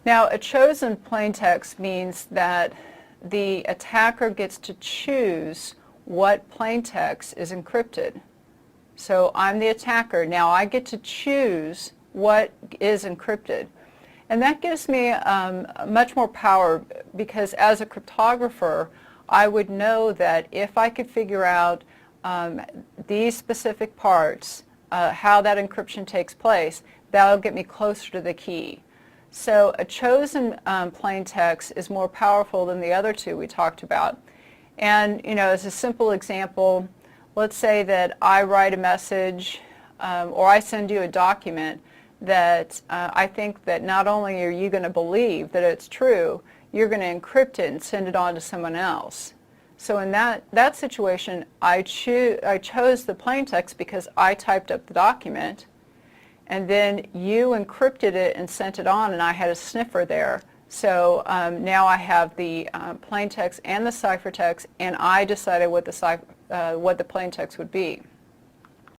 Now, a chosen plaintext means that the attacker gets to choose what plaintext is encrypted. So I'm the attacker. Now I get to choose what is encrypted. And that gives me much more power, because as a cryptographer, I would know that if I could figure out these specific parts, how that encryption takes place, that'll get me closer to the key. So a chosen plaintext is more powerful than the other two we talked about. And as a simple example, let's say that I write a message or I send you a document that I think that not only are you going to believe that it's true, you're going to encrypt it and send it on to someone else. So in that situation, I chose the plaintext because I typed up the document, and then you encrypted it and sent it on, and I had a sniffer there. So now I have the plaintext and the ciphertext, and I decided what the plaintext would be.